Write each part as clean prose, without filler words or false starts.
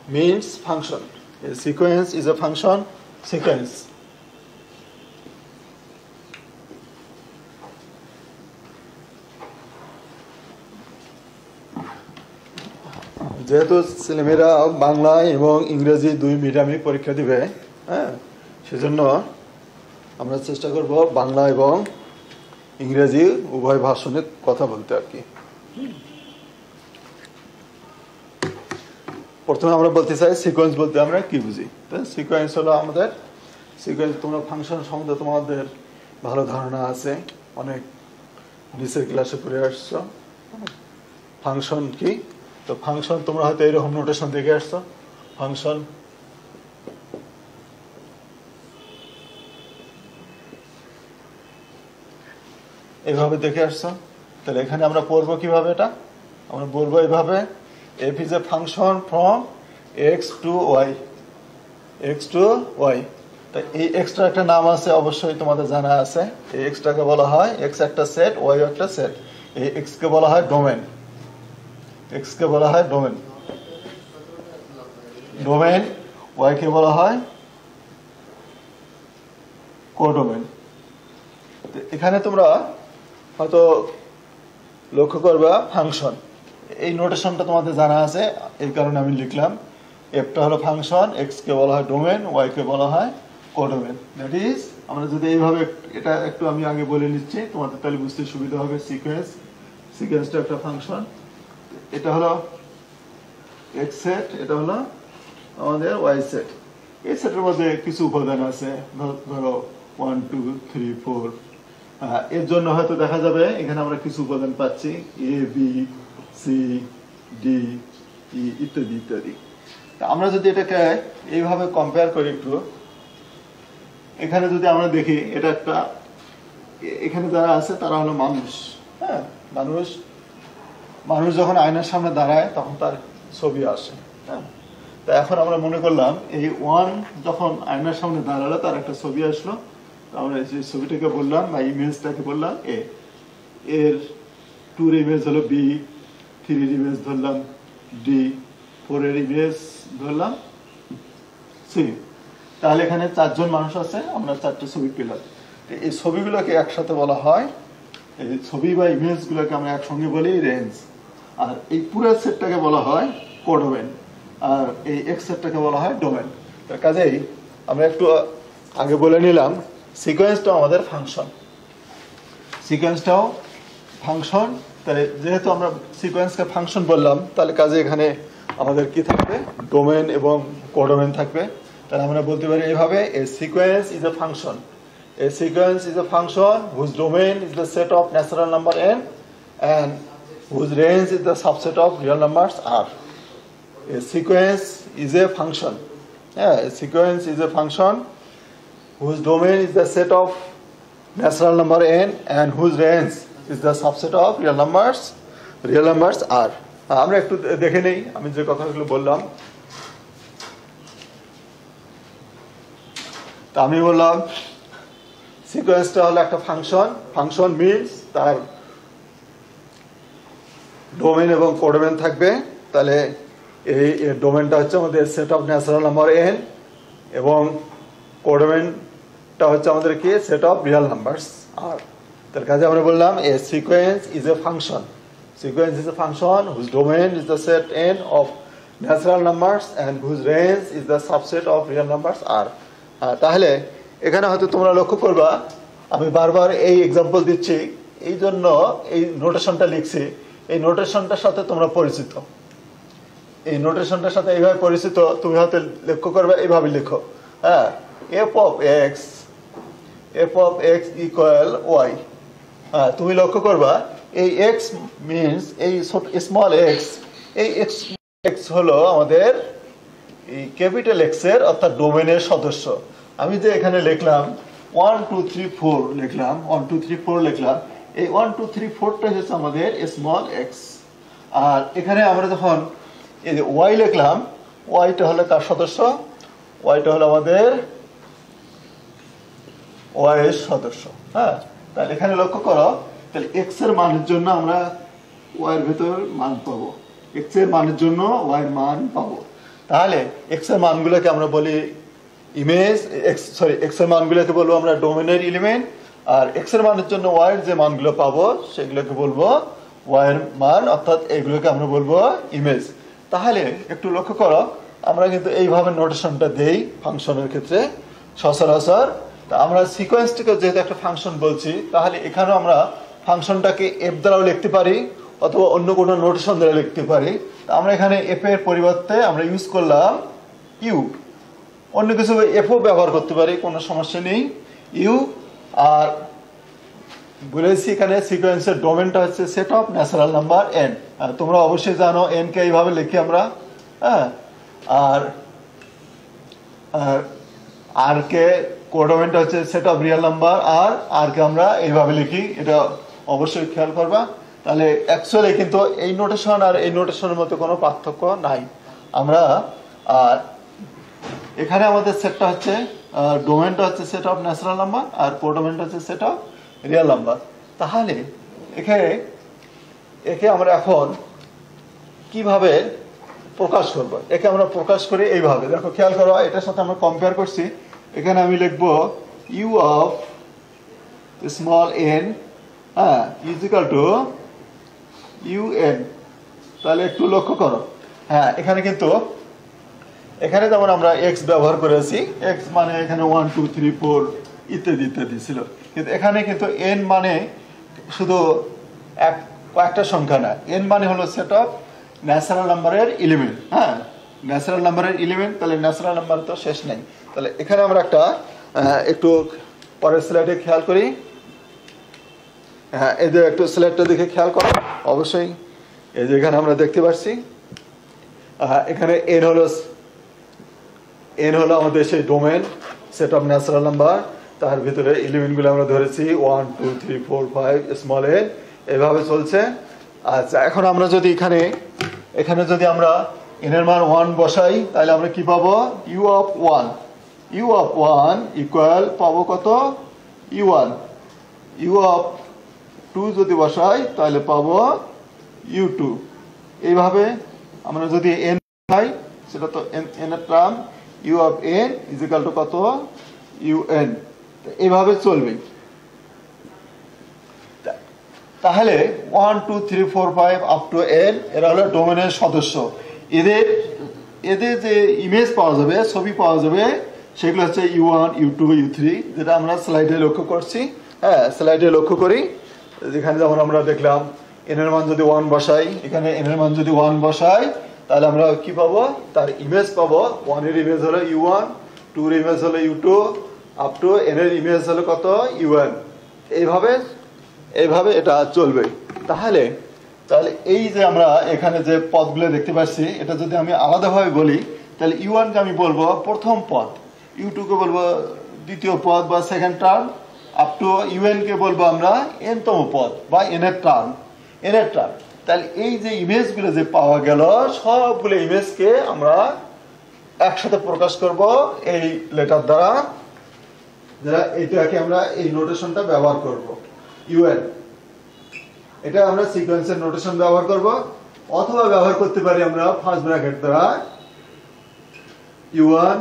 means function. A sequence is a function sequence. যেহেতু ছেলেমেয়েরা বাংলা এবং ইংরেজি দুই মিডিয়ামে পরীক্ষা দিবে, হ্যাঁ, সেজন্য আমরা চেষ্টা করব বাংলা এবং ইংরেজি উভয় ভাষণে কথা বলতে আর কি। প্রথমে আমরা বলতে চাই সিকোয়েন্স বলতে আমরা কি বুঝি। সিকোয়েন্স হলো আমাদের সিকোয়েন্স, তোমরা ফাংশন সম্বন্ধে তোমাদের ভালো ধারণা আছে, অনেক নিচের ক্লাসে পড়ে আসছো। ফাংশন কি? তো ফাংশন তোমরা হয়তো এরকম নোটেশন দেখে আসছো, ফাংশন এইভাবে দেখে আসছো। তাহলে এখানে আমরা পড়বো কিভাবে, এটা আমরা বলবো এইভাবে, f is a function from x to y, x to y। তাই এই এক্সট্রা একটা নাম আছে, অবশ্যই তোমাদের জানা আছে। এই এক্সট্রাকে বলা হয়, x একটা সেট, y একটা সেট। এই x কে বলা হয় ডোমেন, x কে বলা হয় ডোমেন, ডোমেন, y কে বলা হয় কোডোমেন। এখানে তোমরা হয়তো লক্ষ্য করবা ফাংশন, এই নোটেশনটা তোমাদের জানা আছে, এই কারণে আমি লিখলাম। এফটা হলো ফাংশন, এক্স কে বলা হয় ডোমেন, ওয়াই কে বলা হয় কোডোমেন। দ্যাট ইজ, আমরা যদি এইভাবে, এটা একটু আমি আগে বলে নিচ্ছি তোমাদের, তাহলে বুঝতে সুবিধা হবে। সিকোয়েন্স, সিকোয়েন্সটা একটা ফাংশন, এটা হলো এক্স সেট, এটা হলো আমাদের ওয়াই সেট। এই সেটের মধ্যে কিছু উপাদান আছে, ধরো 1 2 3 4। এর জন্য হয়তো দেখা যাবে এখানে আমরা কিছু উপাদান পাচ্ছি, A B C D E ইত্যাদি ইত্যাদি। আমরা যদি এটাকে এইভাবে কম্পেয়ার করি একটু, এখানে যদি আমরা দেখি, এটা একটা, এখানে যারা আছে তারা হলো মানুষ। হ্যাঁ, মানুষ, মানুষ যখন আয়নার সামনে দাঁড়ায় তখন তার ছবি আসে। হ্যাঁ, তা এখন আমরা মনে করলাম এই ওয়ান যখন আয়নার সামনে দাঁড়ালো তার একটা ছবি আসলো, আমরা এই ছবিটাকে বললাম বা ইমেজটাকে বললাম এ, এর 2 এর ইমেজ হলো বি, 3 এর ইমেজ ধরলাম ডি, 4 এর ইমেজ ধরলাম সি। তাহলে এখানে 4 জন মানুষ আছে, আমরা 4টে ছবি পেলাম। এই ছবিগুলোকে একসাথে বলা হয়, এই ছবি বা ইমেজগুলোকে আমরা একসঙ্গে বলি রেঞ্জ। আর এই পুরো সেটটাকে বলা হয় কোডোমেন, আর এই এক্স সেটটাকে বলা হয় ডোমেন। কাজেই আমরা একটু আগে বলে নিলাম, সিকোয়েন্সটাও আমাদের ফাংশন, সিকোয়েন্সটাও ফাংশন। তাহলে যেহেতু আমরা সিকোয়েন্সকে ফাংশন বললাম, তাহলে কাজে এখানে আমাদের কি থাকবে, ডোমেন এবং কোডোমেন থাকবে। তাহলে আমরা বলতে পারি এইভাবে, a sequence is a function, a sequence is a function whose domain is the set of natural number n and whose range is the subset of real numbers r. A sequence is a function, yeah, a sequence is a function whose domain is the set of natural number n and whose range is the subset of real numbers r. আমরা একটু দেখে নেই আমি যে কথাগুলো বললাম। তা আমি বললাম সিকোয়েন্সটা হলো একটা ফাংশন, ফাংশন মিনস তার ডোমেন এবং কোডোমেন থাকবে। তাহলে এই ডোমেনটা হচ্ছে আমাদের set of natural number n এবং কোডোমেনটা হচ্ছে আমাদের কি, set of real numbers r। তার কাজে আমরা বললাম a sequence is a function, sequence is a function whose domain is the set n of natural numbers and whose range is the subset of real numbers r। তাহলে এখানে হয়তো তোমরা লক্ষ্য করবা, আমি বারবার এই এক্সাম্পল দিচ্ছি, এই জন্য এই নোটেশনটা লিখছি। এই নোটেশনটার সাথে তোমরা পরিচিত, এই নোটেশনটার সাথে এইভাবে পরিচিত, তুমি হয়তো লক্ষ্য করবে এইভাবে লিখো, হ্যাঁ, F of X equal Y. হ্যাঁ, তুমি লক্ষ্য করবা এই এক্স মিনস এই স্মল এক্স, এই এক্স হলো আমাদের এই ক্যাপিটাল এক্স এর অর্থাৎ ডোমেনের সদস্য। আমি যে এখানে লিখলাম 1 2 3 4 লিখলাম, 1 2 3 4 লিখলাম, এই 1 2 3 4টা হচ্ছে আমাদের স্মল এক্স। আর এখানে আমরা যখন এই যে ওয়াই লিখলাম, ওয়াইটা হলো কার সদস্য, ওয়াইটা হলো আমাদের ওয়াই এর সদস্য। হ্যাঁ, তাহলে এখানে লক্ষ্য করো, তাহলে এক্স এর মানের জন্য আমরা ওয়াই এর ভেতর মান পাবো, এক্স এর মানের জন্য ওয়াই এর মান পাবো। তাহলে এক্স এর মানগুলোকে আমরা বলি ইমেজ, এক্স এর মানগুলোকে বলবো আমরা ডোমেনের এলিমেন্ট, আর এক্স এর মানের জন্য ওয়াই এর যে মানগুলো পাবো সেগুলোকে বলবো ওয়াই এর মান, অর্থাৎ এগুলোকে আমরা বলবো ইমেজ। তাহলে একটু লক্ষ্য করো, আমরা কিন্তু এইভাবে নোটেশনটা দেই ফাংশনের ক্ষেত্রে সচরাচর। তা আমরা সিকোয়েন্সটাকে যেহেতু একটা ফাংশন বলছি, তাহলে এখানেও আমরা ফাংশনটাকে এফ দ্বারাও লিখতে পারি অথবা অন্য কোনো নোটেশন দ্বারা লিখতে পারি। তা আমরা এখানে এফ এর পরিবর্তে আমরা ইউজ করলাম ইউ, অন্য কিছু এফও ব্যবহার করতে পারি, কোনো সমস্যা নেই, ইউ। আর বলেছি এখানে সিকোয়েন্সের ডোমেনটা হচ্ছে set of natural number N. তোমরা অবশ্যই জানো এন কে এইভাবে লিখি আমরা, হ্যাঁ। আর আর কে কোডোমেনটা হচ্ছে সেট অফ রিয়েল নাম্বার, আর কে আমরা এইভাবে লিখি, এটা অবশ্যই খেয়াল করবা। তাহলে অ্যাকচুয়ালি কিন্তু এই নোটেশন আর এই নোটেশনের মধ্যে কোনো পার্থক্য নাই। আমরা আর এখানে আমাদের সেটটা হচ্ছে ডোমেনটা হচ্ছে সেট অফ ন্যাচারাল নাম্বার আর কোডোমেনটা হচ্ছে সেট অফ রিয়েল নাম্বার। তাহলে একে আমরা এখন কিভাবে প্রকাশ করব? একে আমরা প্রকাশ করি এইভাবে, দেখো খেয়াল করো, এটার সাথে আমরা কম্পেয়ার করছি। এখানে আমি লিখবো U of small N is equal to U N. তাহলে একটু লক্ষ্য করো, হ্যাঁ এখানে কিন্তু এখানে যেমন আমরা এক্স ব্যবহার করেছি, এক্স মানে এখানে 1 2 3 4 ইত্যাদি ইত্যাদি ছিল, কিন্তু এখানে কিন্তু এন মানে শুধু কয়েকটা সংখ্যা না, এন মানে হলো সেট অফ ন্যাচারাল নাম্বারের এলিমেন্ট। হ্যাঁ, ন্যাচারাল নাম্বারের এলিমেন্ট, তাহলে ন্যাচারাল নাম্বার তো শেষ নেই। তাহলে এখানে আমরা একটা একটু পরের স্লাইডে খেয়াল করি। হ্যাঁ, এই যে একটু স্লাইডটা দেখে খেয়াল করো অবশ্যই। এই যে এখানে আমরা দেখতে পাচ্ছি এখানে এন হলো আমাদের সেই domain set of natural number, তার ভিতরে এলিমেন্টগুলো আমরা ধরেছি 1 2 3 4 5 স্মল এন, এভাবে চলছে। আচ্ছা, এখন আমরা যদি এখানে যদি আমরা এন এর মান 1 বসাই, তাহলে আমরা কি পাবো? ইউ অফ 1 ইকুয়াল পাবো কত? u1। ইউ অফ 2 যদি বসাই তাহলে পাবো u2। এইভাবে আমরা যদি n পাই, সেটা তো n এর term, u of n is equal two কত? un। এইভাবে চলবে। তাহলে 1 2 3 4 5 আপ টু n এরা হলো ডোমেনের সদস্য। এদের যে ইমেজ পাওয়া যাবে, ছবি পাওয়া যাবে, সেগুলো হচ্ছে u1 u2 u3, যেটা আমরা স্লাইডে লক্ষ্য করছি। হ্যাঁ, স্লাইডে লক্ষ্য করি, যেখানে যেমন আমরা দেখলাম n এর মান যদি 1 বসাই, এখানে n এর মান যদি 1 বসাই, তাহলে আমরা কি পাবো? তার ইমেজ পাবো। 1 এর ইমেজ হলো u1, 2 এর ইমেজ হলো u2, আপ টু n এর ইমেজ হলো কত? u1। এইভাবে এটা চলবে। তাহলে এই যে আমরা এখানে যে পদগুলো দেখতে পাচ্ছি, এটা যদি আমি আলাদাভাবে বলি, তাহলে u1 কে আমি বলবো প্রথম পদ, u2 কে বলবো দ্বিতীয় পদ বা second term, up to un কে বলবো আমরা n-তম পদ বা n এর টার্ম। তাহলে এই যে ইমেজগুলো যে পাওয়া গেল, সবগুলো ইমেজকে আমরা একসাথে প্রকাশ করব এই লেটার দ্বারা, যারা এটাকে আমরা এই নোটেশনটা ব্যবহার করব un। এটা আমরা সিকোয়েন্সের নোটেশন ব্যবহার করব, অথবা ব্যবহার করতে পারি আমরা ফার্স্ট ব্র্যাকেট দ্বারা u1,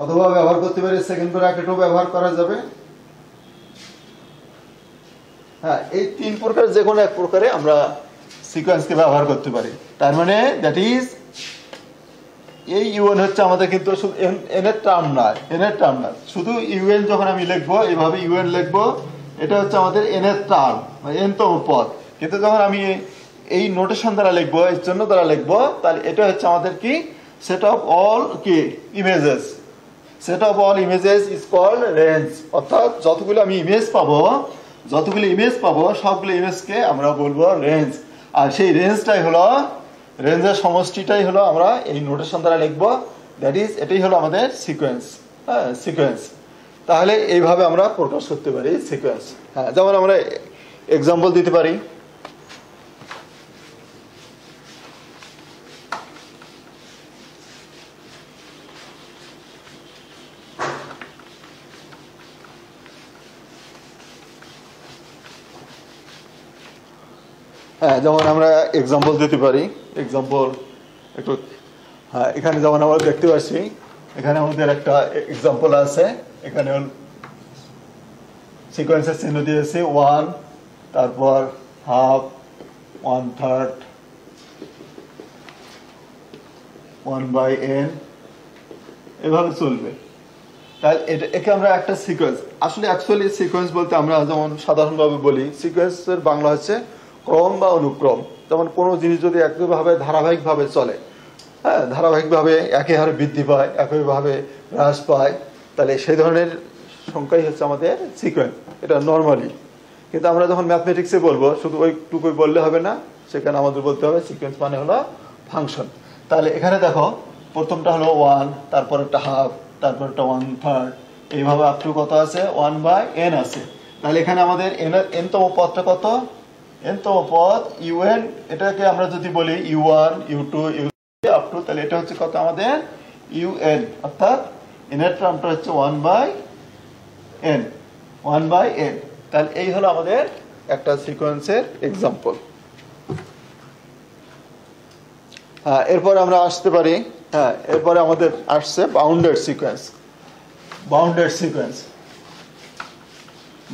অথবা ব্যবহার করতে পারি সেকেন্ড ব্র্যাকেটও ব্যবহার করা যাবে। হ্যাঁ, এই তিন প্রকার যে কোনো এক প্রকারে আমরা সিকোয়েন্সকে ব্যবহার করতে পারি। তার মানে দ্যাট ইজ এই un হচ্ছে আমাদের কিন্তু শুধু n এর টার্ম না, শুধু un যখন আমি লিখবো এইভাবে un লিখবো, এটা হচ্ছে আমাদের n এর টার্ম বা n-তম পদ। কিন্তু যখন আমি এই নোটেশন দ্বারা লিখবো, এর জন্য দ্বারা লিখবো, তাহলে এটা হচ্ছে আমাদের কি? সেট অফ অল কি images. Set of all images is called range. অর্থাৎ যতগুলো ইমেজ পাবো, সবগুলো ইমেজকে আমরা বলবো রেঞ্জ। আর সেই রেঞ্জের সমষ্টিটাই হলো আমরা এই নোটেশন দ্বারা লিখবো, দ্যাট ইজ এটাই হলো আমাদের সিকোয়েন্স। হ্যাঁ, সিকোয়েন্স। তাহলে এইভাবে আমরা প্রকাশ করতে পারি সিকোয়েন্স। হ্যাঁ, যেমন আমরা এক্সাম্পল দিতে পারি। হ্যাঁ, যেমন আমরা এক্সাম্পল দিতে পারি। এক্সাম্পল একটু হ্যাঁ, এখানে যেমন আমরা দেখতে পাচ্ছি, এখানে আমাদের একটা এক্সাম্পল আছে। এখানে সিকোয়েন্সের চিহ্ন দিয়েছি 1, তারপর হাফ, 1/3, 1/n, এভাবে চলবে। তাহলে একে আমরা একটা সিকোয়েন্স, আসলে অ্যাকচুয়ালি সিকোয়েন্স বলতে আমরা যেমন সাধারণভাবে বলি, সিকোয়েন্সের বাংলা হচ্ছে ক্রম বা অনুক্রম। যেমন কোনো জিনিস যদি একইভাবে ধারাবাহিকভাবে চলে, হ্যাঁ, ধারাবাহিকভাবে একই হারে বৃদ্ধি পায়, একইভাবে হ্রাস পায়, তাহলে সেই ধরনের সংখ্যাই হচ্ছে আমাদের সিকোয়েন্স, এটা নর্মালি। কিন্তু আমরা যখন ম্যাথমেটিক্সে বলবো, শুধু ওইটুকুই বললে হবে না, সেখানে আমাদের বলতে হবে সিকোয়েন্স মানে হলো ফাংশন। তাহলে এখানে দেখো, প্রথমটা হলো 1, তারপর একটা হাফ, তারপর একটা 1/3, এইভাবে আপ টু কত আছে 1/n আছে। তাহলে এখানে আমাদের n তম পদটা কত, n তম পদ un, এটাকে আমরা যদি বলি u1, u2, আপ টু, তাহলে এটা হচ্ছে কত আমাদের un, অর্থাৎ n এর টার্মটা হচ্ছে 1/n। তাহলে এই হলো আমাদের একটা সিকোয়েন্সের এক্সাম্পল। হ্যাঁ, এরপরে আমরা আসতে পারি, হ্যাঁ, এরপরে আমাদের আসছে বাউন্ডেড সিকোয়েন্স।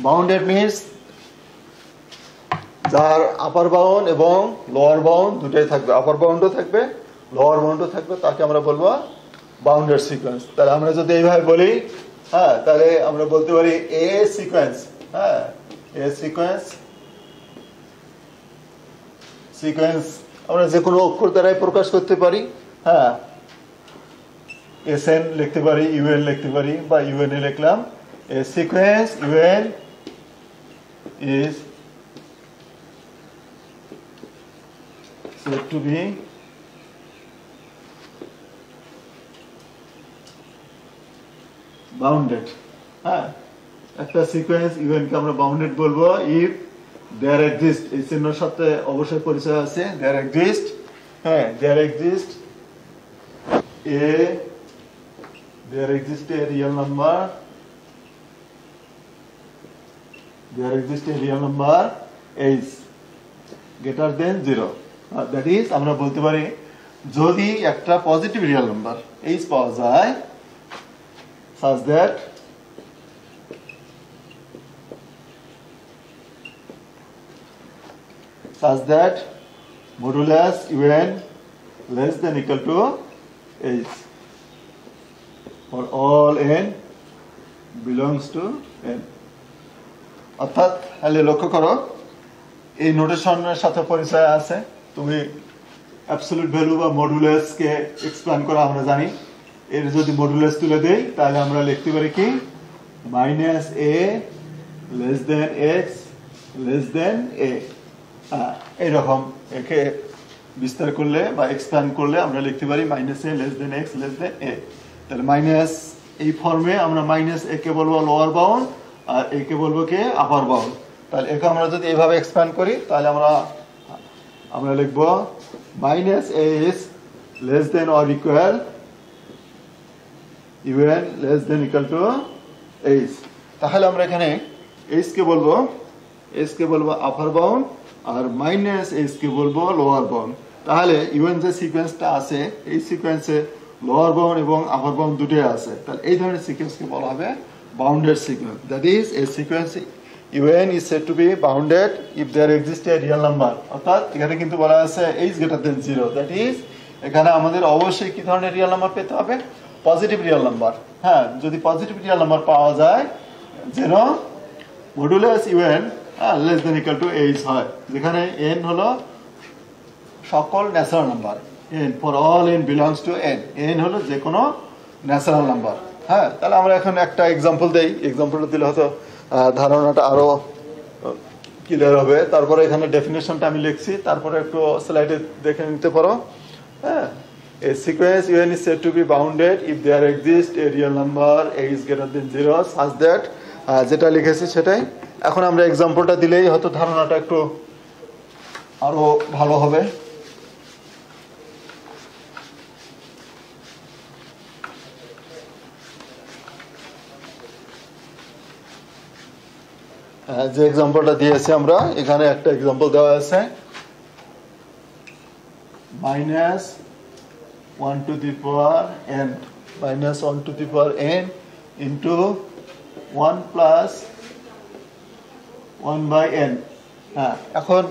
বাউন্ডেড মিনস যার আপার বাউন্ড এবং লোয়ার বাউন্ড দুটোই থাকবে, আপার বাউন্ডও থাকবে, লোয়ার বাউন্ডও থাকবে, তাকে আমরা বলবো বাউন্ডেড সিকোয়েন্স। তাহলে আমরা যদি এইভাবে বলি, হ্যাঁ, তাহলে আমরা বলতে পারি এ সিকোয়েন্স, হ্যাঁ, এ সিকোয়েন্স আমরা যে কোনো অক্ষর দ্বারাই প্রকাশ করতে পারি। হ্যাঁ, এসএন লিখতে পারি, ইউএন লিখতে পারি, বা ইউএন এ লিখলাম। A sequence u n is said to be bounded. হ্যাঁ, একটা সিকোয়েন্স ইউএন কে আমরা বাউন্ডেড বলবো ইফ দেয়ার এক্সিস্ট, এই চিহ্নের সাথে অবশ্যই পরিচয় আছে, দেয়ার এক্সিস্ট, হ্যাঁ, there exist a real number, there exists a real number is greater than 0. That is, আমরা বলতে পারি যদি একটা পজিটিভ রিয়েল নাম্বার h পাওয়া যায় such that modulus un less than equal to h for all n belongs to n. অর্থাৎ তাহলে লক্ষ্য করো, এই নোটেশনের সাথে পরিচয় আছে। তুমি অ্যাবসলিউট ভ্যালু বা মডুলাস কে এক্সপ্যান্ড করা আমরা জানি। এর যদি মডুলাস তুলে দেই, তাহলে আমরা লিখতে পারি কি -a less than x less than a। এইরকম একে বিস্তার করলে বা এক্সপ্যান্ড করলে আমরা লিখতে পারি -a less than x less than a। তাহলে মাইনাস এই ফর্মে আমরা -a কে বলবো লোয়ার বাউন্ড, আর একে বলবো কে আপার বাউন্ড। তাহলে একে আমরা যদি এইভাবে এক্সপ্যান্ড করি, তাহলে আমরা লিখবো -a is less than or equal un less than equal to h। তাহলে আমরা এখানে h কে বলবো আপার বাউন্ড, আর -h কে বলবো লোয়ার বাউন্ড। তাহলে un যে সিকোয়েন্সটা আছে, এই সিকোয়েন্সে লোয়ার বাউন্ড এবং আপার বাউন্ড দুটোই আছে। তাহলে এই ধরনের সিকোয়েন্সকে বলা হবে bounded sequence. That is, a sequence un is said to be bounded if there exists a real number. অর্থাৎ এখানে কিন্তু বলা আছে h greater than 0. That is, এখানে আমাদের অবশ্যই কি ধরনের রিয়েল নাম্বার পেতে হবে, পজিটিভ রিয়েল নাম্বার। হ্যাঁ, যদি পজিটিভ রিয়েল নাম্বার পাওয়া যায়, যেন modulus un less than equal to h হয়, যেখানে n হলো সকল natural number, n for all n belongs to n হলো যে কোনো ন্যাচারাল নাম্বার। হ্যাঁ, তাহলে আমরা এখন একটা এক্সাম্পল দেই, এক্সাম্পলটা দিলে হয়তো ধারণাটা আরো ক্লিয়ার হবে। তারপরে এখানে ডেফিনেশনটা আমি লিখছি, তারপরে একটু স্লাইডে দেখে নিতে পারো। হ্যাঁ, a sequence un is said to be bounded if there exists a real number a is greater than 0 such that, যেটা লিখেছি সেটাই। এখন আমরা এক্সাম্পলটা দিলেই হয়তো ধারণাটা একটু আরো ভালো হবে। যে এক্সাম্পলটা দিয়েছি আমরা, এখানে একটা এক্সাম্পল দেওয়া আছে 1 to the power n minus 1 to the power n into 1 plus 1 by n। হ্যাঁ, এখন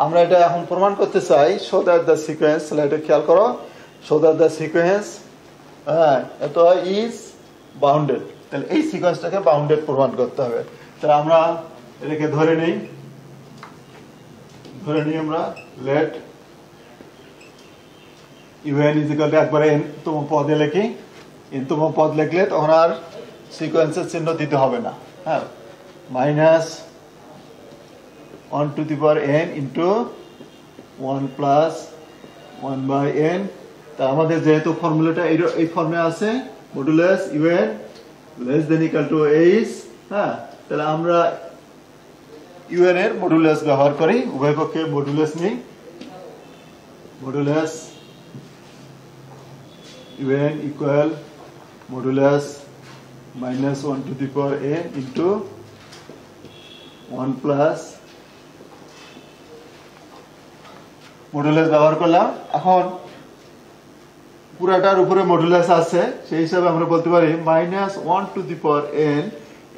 আমরা এটা এখন প্রমাণ করতে চাই so that the sequence, এটা খেয়াল করো, so that the sequence এটা is bounded। তাহলে এই সিকোয়েন্সটাকে বাউন্ডেড প্রমাণ করতে হবে। তাহলে আমরা এটাকে ধরে নিই আমরা let un is equal to একবারে n তম পদে লিখি, n তম পদ লিখলে তখন আর সিকোয়েন্সের চিহ্ন দিতে হবে না। হ্যাঁ, minus 1 to the power n into 1 plus 1 by n। তা আমাদের যেহেতু ফর্মুলাটা এই ফর্মে আছে modulus un less than equal to h, হ্যাঁ, তাহলে আমরা un এর মডুলাস ব্যবহার করি, উভয় পক্ষে মডুলাস নিই, modulus un equal modulus minus 1 to the power n into 1 plus modulus ব্যবহার করলাম। এখন পুরাটার উপরে মডুলাস আছে, সেই হিসাবে আমরা বলতে পারি minus 1 to the power n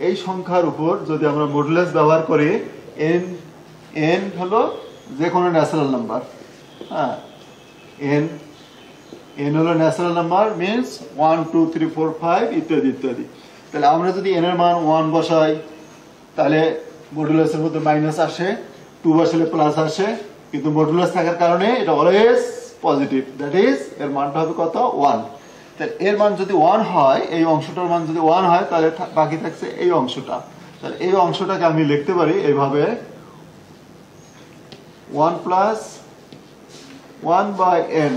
এই সংখ্যার উপর যদি আমরা মডুলাস ব্যবহার করি, n হলো যে কোনো ন্যাচারাল নাম্বার। হ্যাঁ, n হলো ন্যাচারাল নাম্বার, মিন্স 1 2 3 4 5 ইত্যাদি ইত্যাদি। তাহলে আমরা যদি n এর মান 1 বসাই তাহলে মডুলাসের মধ্যে মাইনাস আসে, 2 বসালে প্লাস আসে, কিন্তু মডুলাস থাকার কারণে এটা অলওয়েজ পজিটিভ, দ্যাট ইজ এর মানটা হবে কত 1। তাহলে এর মান যদি 1 হয়, এই অংশটার মান যদি 1 হয় তাহলে বাকি থাকছে এই অংশটা। তাহলে এই অংশটাকে আমি লিখতে পারি এইভাবে 1 plus 1 by n।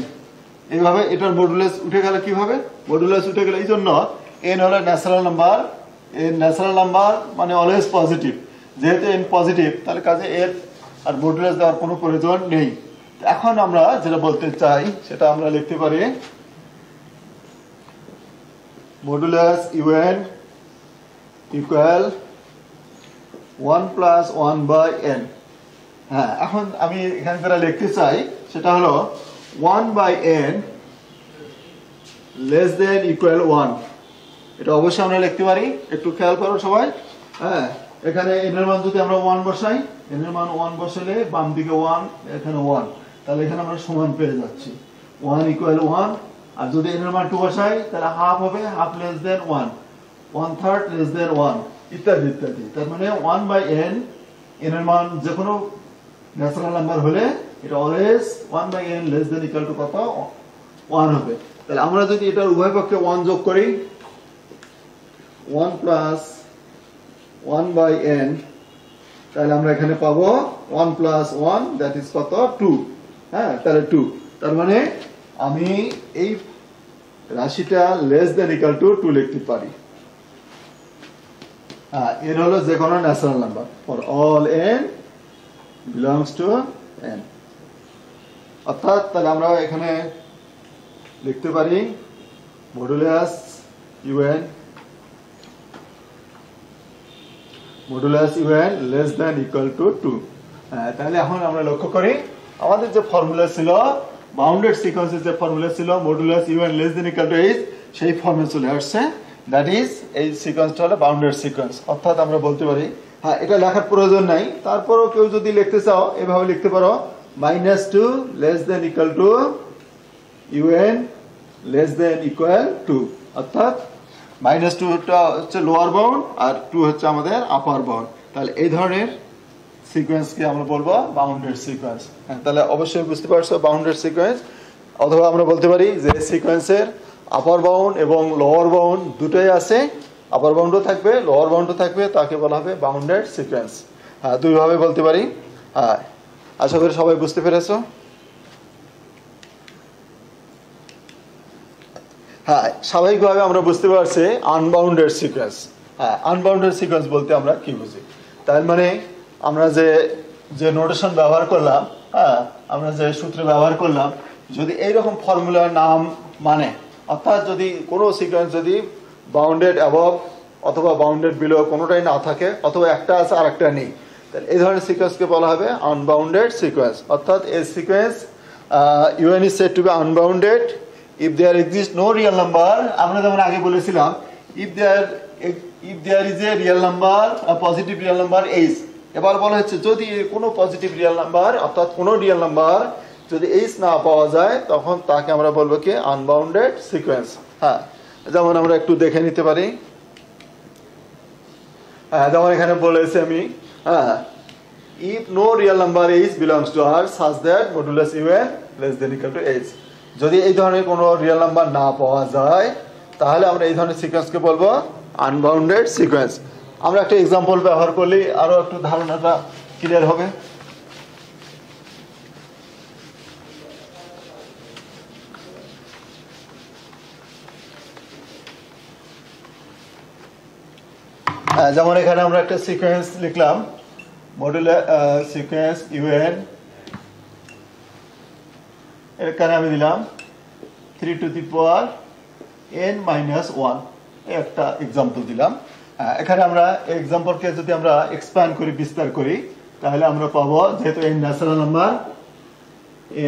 এইভাবে এটার মডুলাস উঠে গেলে কি হবে, মডুলাস উঠে গেলে এই জন্য n হলো natural number, n natural number মানে অলওয়েজ পজিটিভ, যেহেতু n পজিটিভ তাহলে কাজে এর আর মডুলাস দেওয়ার কোনো প্রয়োজন নেই। এখন আমরা যেটা বলতে চাই সেটা আমরা লিখতে পারি modulus un equal 1 plus 1 by n। হ্যাঁ, এখন আমি এখানে যেটা লিখতে চাই সেটা হলো 1 by n less than equal 1। এটা অবশ্যই আমরা লিখতে পারি, একটু খেয়াল করো সবাই। হ্যাঁ, এখানে n এর মান যদি আমরা 1 বসাই, n এর মান 1 বসালে বাম দিকে 1, এখানে 1, তাহলে এখানে আমরা সমান পেয়ে যাচ্ছি 1 equal 1। আর যদি n এর মান 2 বসাই তাহলে হাফ হবে, half less than 1, 1/3 less than 1 ইত্যাদি ইত্যাদি। তার মানে 1 by n, n এর মান যে কোনো ন্যাচারাল নাম্বার হলে এটা always 1 by n less than equal to কত 1 হবে। তাহলে আমরা যদি এটার উভয় পক্ষে 1 যোগ করি, 1 plus 1 by n, তাহলে আমরা এখানে পাবো 1 plus 1 that is কত 2। হ্যাঁ, তাহলে 2, তার মানে আমি এই রাশিটা less than equal to 2 লিখতে পারি। হ্যাঁ, n হলো যে কোনো natural number for all n belongs to n। অর্থাৎ তাহলে আমরা এখানে লিখতে পারি modulus un less than equal to 2। তাহলে এখন আমরা লক্ষ্য করি আমাদের যে ফর্মুলা ছিল বাউন্ডেড সিকোয়েন্সের যে ফর্মুলা ছিল modulus un less than equal to h, সেই ফর্মে চলে আসছে, দ্যাট ইজ এই সিকোয়েন্সটা হলো বাউন্ডেড সিকোয়েন্স। অর্থাৎ আমরা বলতে পারি, হ্যাঁ, এটা লেখার প্রয়োজন নাই, তারপরও কেউ যদি লিখতে চাও এভাবে লিখতে পারো -2 less than equal to un less than equal to। অর্থাৎ -2টা হচ্ছে লোয়ার বাউন্ড আর 2 হচ্ছে আমাদের আপার বাউন্ড। তাহলে এই ধরনের সিকোয়েন্সকে আমরা বলবো বাউন্ডেড সিকোয়েন্স। তাহলে অবশ্যই বুঝতে পারছো বাউন্ডেড সিকোয়েন্স। অথবা আমরা বলতে পারি যে সিকোয়েন্সের আপার বাউন্ড এবং লোয়ার বাউন্ড দুটোই আছে, আপার বাউন্ডও থাকবে লোয়ার বাউন্ডও থাকবে, তাকে বলা হবে বাউন্ডেড সিকোয়েন্স। হ্যাঁ, দুইভাবে বলতে পারি। হ্যাঁ, আশা করি সবাই বুঝতে পেরেছো। হ্যাঁ, স্বাভাবিকভাবে আমরা বুঝতে পারছি আনবাউন্ডেড সিকোয়েন্স। হ্যাঁ, আনবাউন্ডেড সিকোয়েন্স বলতে আমরা কি বুঝি, তার মানে আমরা যে নোটেশন ব্যবহার করলাম, হ্যাঁ, আমরা যে সূত্র ব্যবহার করলাম, যদি এইরকম ফর্মুলার নাম মানে, অর্থাৎ যদি কোনো সিকোয়েন্স যদি বাউন্ডেড অ্যাবভ অথবা বাউন্ডেড বিলো কোনোটাই না থাকে, অথবা একটা আছে আর একটা নেই, তাহলে এই ধরনের সিকোয়েন্সকে বলা হবে আনবাউন্ডেড সিকোয়েন্স। অর্থাৎ এই sequence un is said to be unbounded if there exists no real number, আমরা যেমন আগে বলেছিলাম if there is a real number, a positive real number h, এবার বলা হচ্ছে যদি কোনো পজিটিভ রিয়েল নাম্বার অর্থাৎ কোনো রিয়েল নাম্বার যদি h না পাওয়া যায় তখন তাকে আমরা বলবো কি আনবাউন্ডেড সিকোয়েন্স। হ্যাঁ, যেমন আমরা একটু দেখে নিতে পারি। হ্যাঁ, যেমন এখানে বলেছি আমি, হ্যাঁ, if no real number h belongs to R such that modulus un less than equal to h, যদি এই ধরনের কোনো রিয়েল নাম্বার না পাওয়া যায় তাহলে আমরা এই ধরনের সিকোয়েন্সকে বলবো আনবাউন্ডেড সিকোয়েন্স। আমরা একটা এক্সাম্পল ব্যবহার করলে আরো একটু ধারণাটা ক্লিয়ার হবে। যেমন এখানে আমরা একটা সিকোয়েন্স লিখলাম মডুলাস সিকোয়েন্স un, এখানে আমি দিলাম 3 to the power n minus 1, একটা এক্সাম্পল দিলাম। এখানে আমরা এক্সাম্পলকে যদি আমরা এক্সপ্যান্ড করি, বিস্তার করি, তাহলে আমরা পাবো যেহেতু n ন্যাচারাল নাম্বার,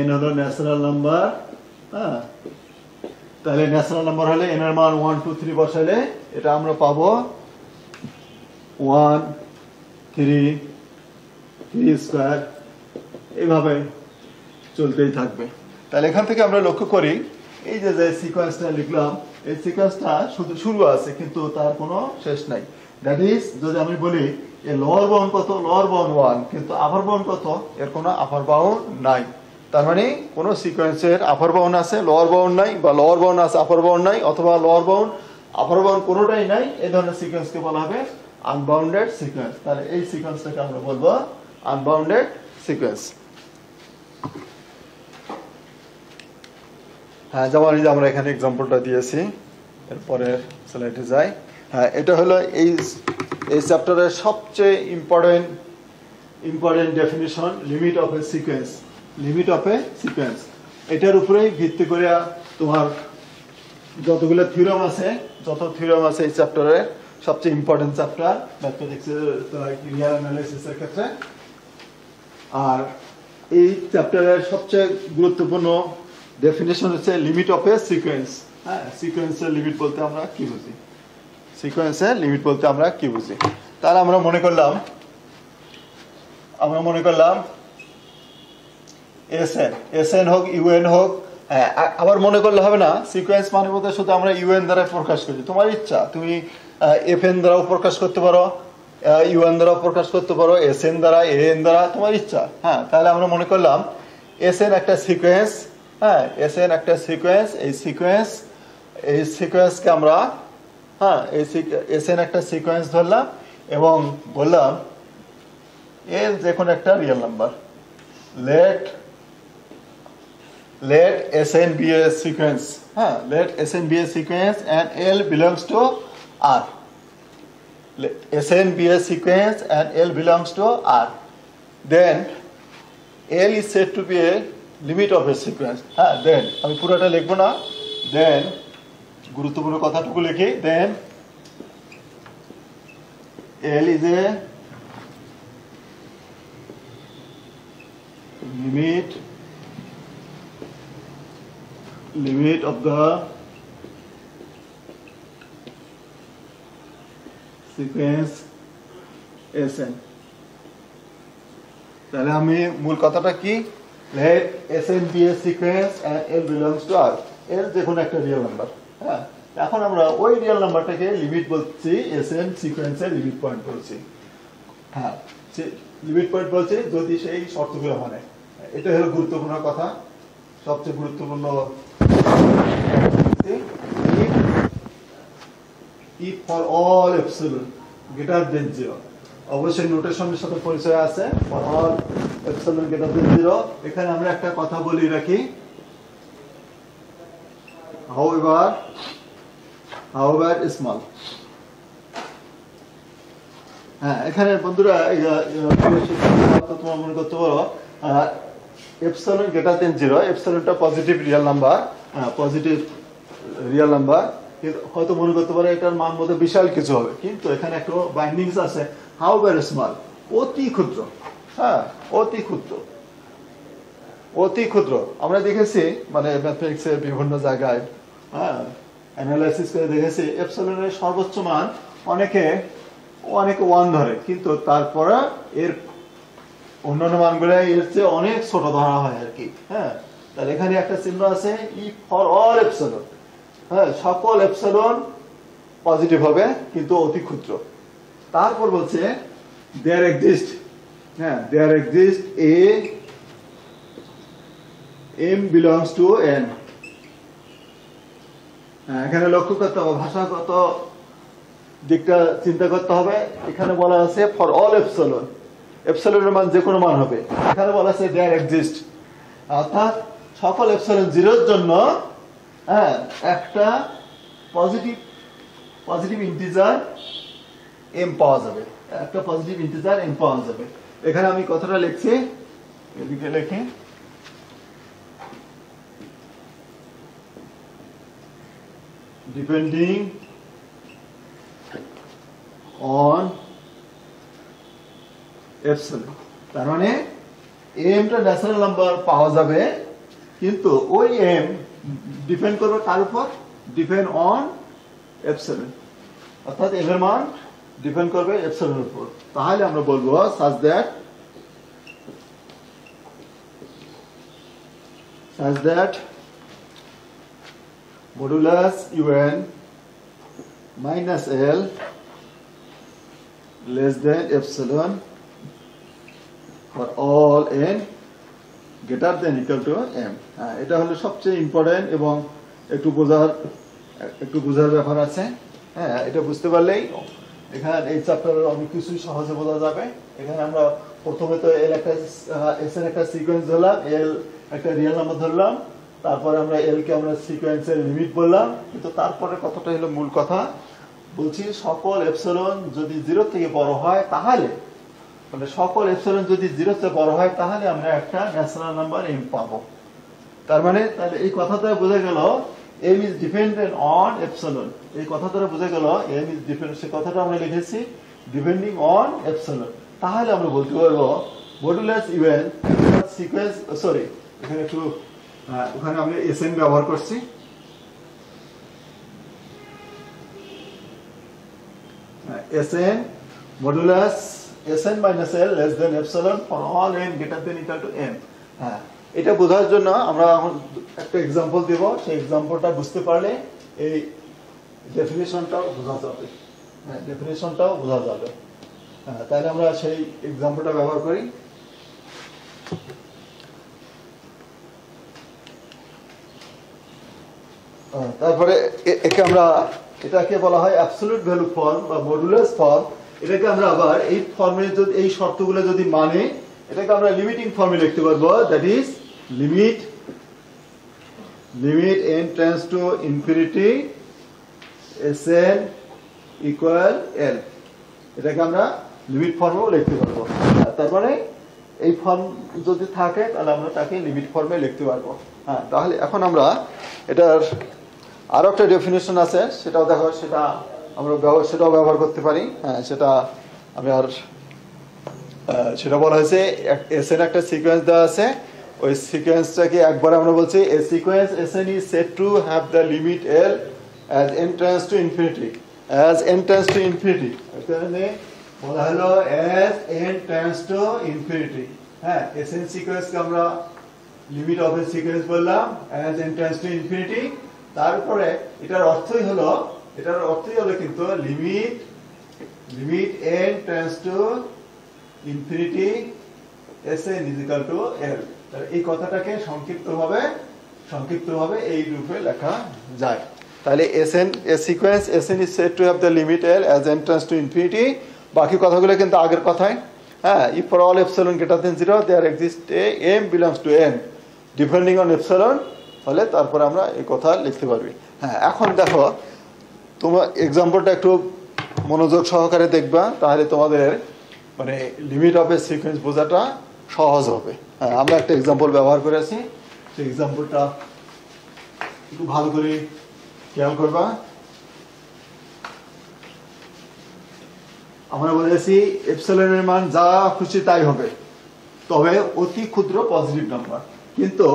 n হলো ন্যাচারাল নাম্বার, হ্যাঁ, তাহলে ন্যাচারাল নাম্বার হলে n এর মান 1 2 3 বসালে এটা আমরা পাবো 1 3 3 স্কয়ার, এইভাবে চলতেই থাকবে। তাহলে এখান থেকে আমরা লক্ষ্য করি এই যে সিকোয়েন্সটা লিখলাম, এই সিকোয়েন্সটা শুধু শুরু আছে কিন্তু তার কোনো শেষ নাই। দ্যাট ইজ যদি আমি বলি এর লোয়ার বাউন্ড কত, লোয়ার বাউন্ড 1, কিন্তু আপার বাউন্ড কত, এর কোনো আপার বাউন্ড নাই। তার মানে কোনো সিকোয়েন্সের আপার বাউন্ড আছে, লোয়ার বাউন্ড নাই, বা লোয়ার বাউন্ড আছে আপার বাউন্ড নাই, অথবা লোয়ার বাউন্ড আপার বাউন্ড কোনোটাই নাই, এই ধরনের সিকোয়েন্সকে বলা হবে আনবাউন্ডেড সিকোয়েন্স। তাহলে এই সিকোয়েন্সটাকে আমরা বলবো আনবাউন্ডেড সিকোয়েন্স। হ্যাঁ, যেমন আমরা এখানে এক্সাম্পলটা দিয়েছি, এরপরে স্লাইডে যাই। হ্যাঁ, এটা হলো এই চ্যাপ্টারের সবচেয়ে important definition, limit of a sequence. Limit of a sequence, এটার উপরেই ভিত্তি করে তোমার যতগুলো থিওরাম আছে, এই চ্যাপ্টারের সবচেয়ে ইম্পর্টেন্ট চ্যাপ্টার ম্যাথমেটিক্স লিনিয়ার অ্যানালাইসিসের ক্ষেত্রে। আর এই চ্যাপ্টারের সবচেয়ে গুরুত্বপূর্ণ ডেফিনেশন হচ্ছে লিমিট অফ এ সিকোয়েন্স। হ্যাঁ, সিকোয়েন্সের লিমিট বলতে আমরা কি বুঝি, সিকোয়েন্সের লিমিট বলতে আমরা কি বুঝি। তাহলে আমরা মনে করলাম এসএন হোক ইউএন হোক, হ্যাঁ, আবার মনে করলে হবে না সিকোয়েন্স মানে বলতে শুধু আমরা ইউএন দ্বারা প্রকাশ করি। তোমার ইচ্ছা, তুমি এফএন দ্বারাও প্রকাশ করতে পারো, ইউএন দ্বারাও প্রকাশ করতে পারো, এসএন দ্বারা, এএন দ্বারা, তোমার ইচ্ছা। হ্যাঁ, তাহলে আমরা মনে করলাম এসএন একটা সিকোয়েন্স। হ্যাঁ, এসএন একটা সিকোয়েন্স, এই সিকোয়েন্সকে আমরা, হ্যাঁ, এসএন একটা সিকোয়েন্স ধরলাম এবং বললাম এল যে কোনো একটা real number, let Sn be a sequence. Let Sn be a sequence and L belongs to R. Let Sn be a sequence and L belongs to R. Then L is said to be a limit of a sequence. Then আমি পুরোটা লিখবো না, then গুরুত্বপূর্ণ কথাটুকু লিখি, then L is a limit of the sequence Sn. তাহলে আমি মূল কথাটা কি, let Sn be a sequence and L belongs to R. L যেকোনো একটা রিয়েল নাম্বার। হ্যাঁ, এখন আমরা ওই রিয়েল নাম্বারটাকে লিমিট বলছি, Sn সিকোয়েন্সের লিমিট পয়েন্ট বলছি। হ্যাঁ, লিমিট পয়েন্ট বলছি যদি সেই শর্তগুলো মানে। এটা হলো গুরুত্বপূর্ণ কথা, সবচেয়ে গুরুত্বপূর্ণ। if for all epsilon greater than 0, অবশ্যই নোটেশনের সাথে পরিচয় আছে, for all epsilon greater than 0। এখানে আমরা একটা কথা বলি রাখি, however small। হ্যাঁ, এখানে বন্ধুরা তোমার মনে করতে পারো এপসিলন গ্রেটার দেন 0, এপসিলনটা পজিটিভ রিয়েল নাম্বার, হয়তো মনে করতে পারে এটার মান বোধহয় বিশাল কিছু হবে, কিন্তু এখানে একটা বাইন্ডিংস আছে, হাউএভার স্মল, অতি ক্ষুদ্র। হ্যাঁ, অতি ক্ষুদ্র। অতি ক্ষুদ্র আমরা দেখেছি মানে ম্যাথমেটিক্সের বিভিন্ন জায়গায় হ্যাঁ অ্যানালাইসিস করে দেখেছি এপসিলনের সর্বোচ্চ মান অনেকে 1 ধরে, কিন্তু তারপরে এর অন্যান্য মানগুলো এর চেয়ে অনেক ছোট ধরা হয় আর কি। হ্যাঁ, তাহলে এখানে একটা চিহ্ন আছে ই ফর অল এপসিলন। হ্যাঁ, সকল এপসিলন পজিটিভ হবে কিন্তু অতি ক্ষুদ্র। তারপর বলছে দেয়ার এক্সিস্ট, হ্যাঁ there exist a m belongs to n। এখানে লক্ষ্য করতে হবে ভাষাগত দিকটা চিন্তা করতে হবে। এখানে বলা আছে ফর অল এপসিলন, এপসিলনের মান যে কোনো মান হবে। এখানে বলা আছে দেয়ার এক্সিস্ট, অর্থাৎ সকল এপসিলন 0 এর জন্য হ্যাঁ একটা পজিটিভ ইন্টিজার m পাওয়া যাবে, একটা পজিটিভ ইন্টিজার m পাওয়া যাবে। এখানে আমি কথাটা লিখছি, এদিকে লিখি depending on epsilon, তার মানে m টা ন্যাচারাল নাম্বার পাওয়া যাবে, কিন্তু ওই m ডিপেন্ড করবে কার উপর? ডিপেন্ড অন এপসিলন, অর্থাৎ m এর মান ডিপেন্ড করবে এপসিলনের উপর। তাহলে আমরা বলবো such that modulus un minus l less than epsilon for all n greater than equal to m। এটা হলো সবচেয়ে ইম্পর্টেন্ট এবং একটু বোঝার ব্যাপার আছে। হ্যাঁ, এটা বুঝতে পারলেই এখানে এই চ্যাপ্টারের অনেক কিছুই সহজে বোঝা যাবে। এখানে আমরা প্রথমে তো এল একটা এস এর একটা সিকোয়েন্স ধরলাম, এল একটা রিয়েল নাম্বার ধরলাম, তারপরে আমরা এল কে আমরা সিকোয়েন্সের লিমিট বললাম, কিন্তু তারপরে কথাটা হলো মূল কথা বলছি সকল এপসিলন যদি 0 থেকে বড় হয় তাহলে মানে সকল এপসিলন যদি 0 থেকে বড় হয় তাহলে আমরা একটা ন্যাচারাল নাম্বার m পাবো। তার মানে তাহলে এই কথাটা বোঝা গেল m is dependent on epsilon, এই কথাটা বোঝা গেল m is dependent, সে কথাটা আমরা লিখেছি depending on epsilon। তাহলে আমরা বলতে পারবো মডুলাস un সিকোয়েন্স সরি এখানে একটু ওখানে আমরা এসএন ব্যবহার করছি, SN modulus SN minus L less than epsilon for all n greater than equal to m। হ্যাঁ, এটা বোঝার জন্য আমরা একটা এক্সাম্পল দেব, সেই এক্সাম্পলটা বুঝতে পারলে এই ডেফিনিশনটাও বোঝা যাবে। হ্যাঁ, ডেফিনিশনটাও বোঝা যাবে। হ্যাঁ, তাহলে আমরা সেই এক্সাম্পলটা ব্যবহার করি। তারপরে একে আমরা এটাকে বলা হয় অ্যাবসলিউট ভ্যালু ফর্ম বা মডুলাস ফর্ম। এটাকে আমরা আবার এই ফর্মে যদি এই শর্তগুলো যদি মানে এটাকে আমরা লিমিটিং ফর্মে লিখতে পারবো, that is limit n tends to infinity sn equal l, এটাকে আমরা লিমিট ফর্মেও লিখতে পারবো। তারপরে এই ফর্ম যদি থাকে তাহলে আমরা তাকে লিমিট ফর্মে লিখতে পারবো। হ্যাঁ, তাহলে এখন আমরা এটার আরো একটা ডেফিনেশন আছে, সেটাও দেখো, সেটা আমরা সেটাও ব্যবহার করতে পারি। হ্যাঁ, সেটা আমি আর সেটা বলা হয়েছে এসএন একটা সিকোয়েন্স দেওয়া আছে, ওই সিকোয়েন্সটাকে একবার আমরা বলছি a sequence s n is said to have the limit L as n tends to infinity, as n tends to infinity, এখানে বলা হলো as n tends to infinity. হ্যাঁ, এসএন সিকোয়েন্সকে আমরা লিমিট অফ এ সিকোয়েন্স বললাম as n tends to infinity. তারপরে এটার অর্থই হলো কিন্তু limit n tends to infinity sn is equal to l। এই কথাটাকে সংক্ষিপ্তভাবে এই রূপে লেখা যায়। তাহলে sn a sequence sn is said to have the limit l as n tends to infinity। বাকি কথাগুলো কিন্তু আগের কথাই। হ্যাঁ, if for all epsilon greater than 0 there exists a m belongs to n depending on epsilon, হলে তারপর আমরা এই কথা লিখতে পারবি। হ্যাঁ, এখন দেখো তোমার এক্সাম্পলটা একটু মনোযোগ সহকারে দেখবা, তাহলে তোমাদের মানে লিমিট অফ এ সিকোয়েন্স বোঝাটা সহজ হবে। হ্যাঁ, আমরা একটা এক্সাম্পল ব্যবহার করেছি, সেই এক্সাম্পলটা একটু ভালো করে খেয়াল করবা। আমরা বলেছি এপসিলনের মান যা খুশি তাই হবে, তবে অতি ক্ষুদ্র পজিটিভ নাম্বার। কিন্তু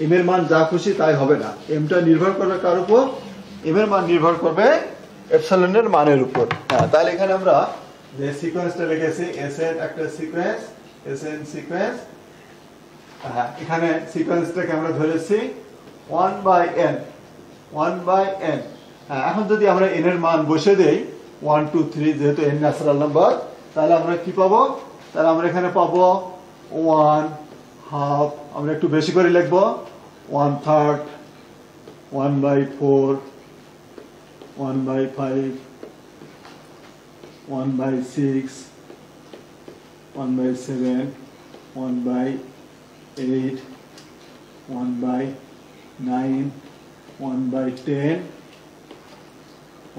এম এর মান যা খুশি তাই হবে না, এমটা নির্ভর করবে কার উপর, এম এর মান নির্ভর করবে এপসিলনের মানের উপর। হ্যাঁ, তাহলে এখানে আমরা যে সিকোয়েন্সটা লিখেছি এস এন একটা সিকোয়েন্স, এস এন সিকোয়েন্স, হ্যাঁ এখানে সিকোয়েন্সটাকে আমরা ধরেছি 1/n, 1/n। হ্যাঁ, এখন যদি আমরা n এর মান বসে দেই 1 2 3, যেহেতু n ন্যাচারাল নাম্বার, তাহলে আমরা কি পাবো, তাহলে আমরা এখানে পাবো 1/2, আমরা একটু বেশি করে লিখবো 1/3, 1/4, 1/5, 1/6, 1/7, 1/8, 1/9, 1/10,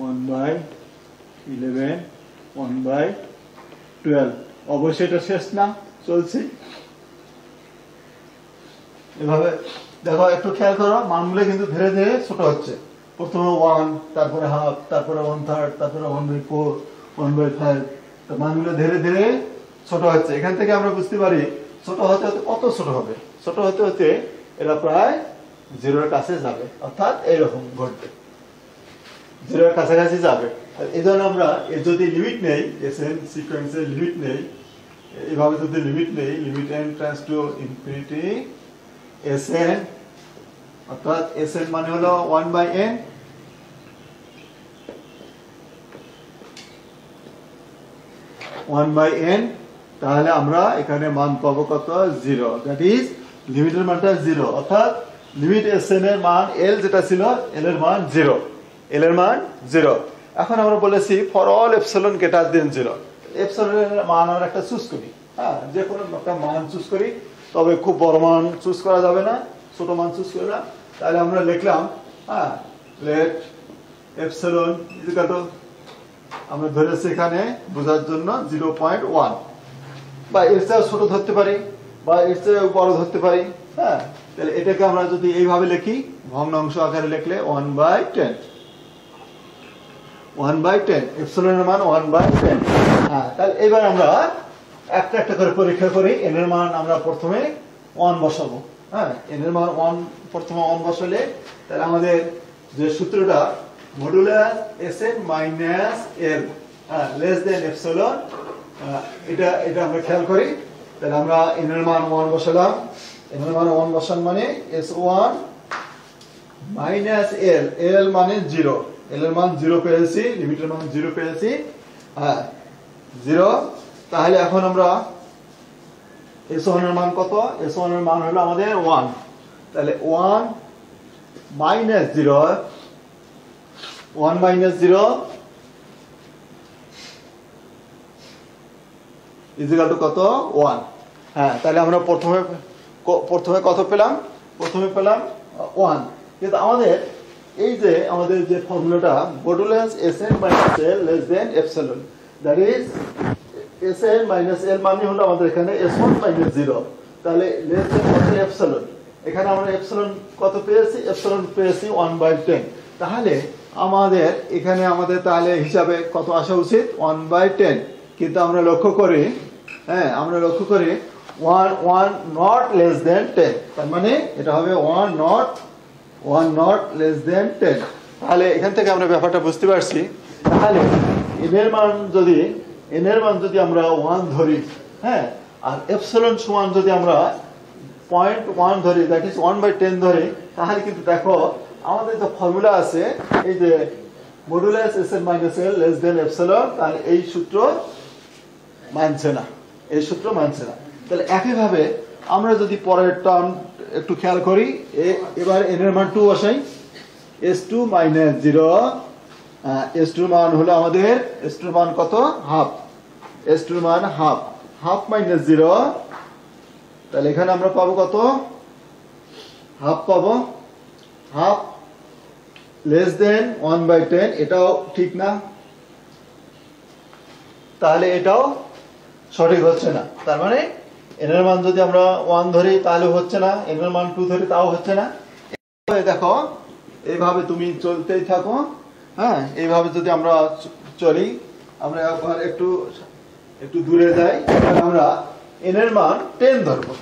1/11, 1/12। অবশ্যই এটা শেষ না, চলছে এভাবে। দেখো একটু খেয়াল করো, মানগুলো কিন্তু ধীরে ধীরে ছোট হচ্ছে। প্রথমে 1, তারপরে হাফ, তারপরে 1/3, তারপরে 1/4, 1/5, তো মানগুলো ধীরে ধীরে ছোট হচ্ছে। এখান থেকে আমরা বুঝতে পারি ছোট হতে হতে কত ছোট হবে, ছোট হতে হতে এরা প্রায় জিরোর কাছে যাবে, অর্থাৎ এইরকম ঘটবে, জিরোর কাছাকাছি যাবে। এই জন্য আমরা এর যদি লিমিট নেই, এসএন সিকোয়েন্সের লিমিট নেই, এইভাবে যদি লিমিট নেই, limit n tends to infinity SN, অর্থাৎ এসএন মানে হলো 1/n, তাহলে আমরা এখানে মান পাবো কত, 0। দ্যাট ইজ লিমিটের মানটা 0, অর্থাৎ লিমিট এসএন এর মান এল যেটা ছিল, এল এর মান 0, এল এর মান 0। এখন আমরা বলেছি for all epsilon greater than 0, এপসিলনের মান আমরা একটা চুজ করি, হ্যাঁ যে কোনো একটা মান চুজ করি, তবে খুব বড় মান চুজ করা যাবে না, ছোট মান চুজ করি না। তাহলে আমরা লিখলাম, হ্যাঁ লেট এপসিলন ইকুয়াল টু, আমরা ধরেছি এখানে বোঝার জন্য 0.1, বা এর চেয়ে ছোট ধরতে পারি বা এর চেয়ে বড় ধরতে পারি। হ্যাঁ, তাহলে এটাকে আমরা যদি এইভাবে লিখি, ভগ্নাংশ আকারে লিখলে 1/10, 1/10, এপসিলনের মান 1/10। হ্যাঁ, তাহলে এবার আমরা একটা একটা করে পরীক্ষা করি। n এর মান আমরা প্রথমে 1 বসাবো। হ্যাঁ, n এর মান 1 প্রথমে 1 বসালে তাহলে আমাদের যে সূত্রটা modulus sn minus l less than epsilon, এটা আমরা খেয়াল করি। তাহলে আমরা n এর মান 1 বসালাম, n এর মান 1 বসান মানে s1 মাইনাস l, l মানে 0, l এর মান 0 পেয়েছি, লিমিটের মান 0 পেয়েছি, হ্যাঁ 0। তাহলে এখন আমরা s1 এর মান কত, s1 এর মান হলো আমাদের 1, তাহলে 1 মাইনাস 0, 1 মাইনাস 0 ইকুয়াল টু কত, 1। হ্যাঁ, তাহলে আমরা প্রথমে কত পেলাম, প্রথমে পেলাম 1। কিন্তু আমাদের এই যে আমাদের যে ফর্মুলাটা modulus sn minus l less than epsilon, that is sn minus l মানে হলো আমাদের এখানে s1 মাইনাস 0, তাহলে লেস দেন কত, এপসিলন। এখানে আমরা এপসিলন কত পেয়েছি, এপসিলন পেয়েছি 1/10। তাহলে আমাদের এখানে আমাদের তাহলে হিসাবে কত আসা উচিত, 1/10। কিন্তু আমরা লক্ষ্য করি, হ্যাঁ আমরা লক্ষ্য করি 1 নট লেস দেন 10, তার মানে এটা হবে 1 নট লেস দেন 10। তাহলে এখান থেকে আমরা ব্যাপারটা বুঝতে পারছি। তাহলে n এর মান যদি আমরা 1 ধরি, হ্যাঁ, আর এপসিলন সমান যদি আমরা 0.1 ধরি, দ্যাট ইজ 1/10 ধরি, তাহলে কিন্তু দেখো আমাদের যে ফর্মুলা আছে, এই যে modulus sn minus l less than epsilon, তাহলে এই সূত্র মানছে না, এই সূত্র মানছে না। তাহলে একইভাবে আমরা যদি পরের টার্ম একটু খেয়াল করি, এবার n এর মান 2 বসাই, s2 মাইনাস 0, s2 মান হলো আমাদের, s2 মান কত, হাফ, s2 মান হাফ মাইনাস 0, তাহলে এখানে আমরা পাবো কত, হাফ পাবো, হাফ লেস দেন 1/10, এটাও ঠিক না, তাহলে এটাও সঠিক হচ্ছে না। তার মানে n এর মান যদি আমরা 1 ধরি তাহলে হচ্ছে না, n এর মান 2 ধরি তাও হচ্ছে না। দেখো এইভাবে তুমি চলতেই থাকো, হ্যাঁ এইভাবে যদি আমরা চলি, আমরা একবার একটু দূরে যাই, আমরা n এর মান 10 ধরবো,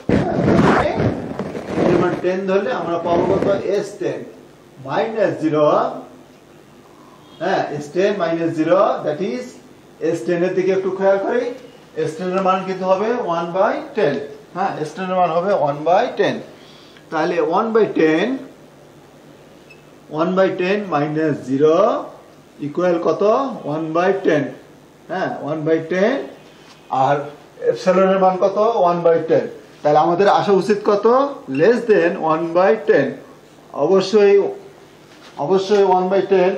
n এর মান 10 ধরলে আমরা পাবো কত s10 minus 0, হ্যাঁ s10 minus 0, that is s10 এর দিকে একটু খেয়াল করি, s10 এর মান কিন্তু হবে 1/10, হ্যাঁ s10 এর মান হবে 1/10, তাহলে 1/10 minus 0 ইকুয়াল কত 1/10, হ্যাঁ 1/10, আর এপসিলন এর মান কত 1/10, তাহলে আমাদের আসা উচিত কত লেস দেন 1/10, অবশ্যই 1/10,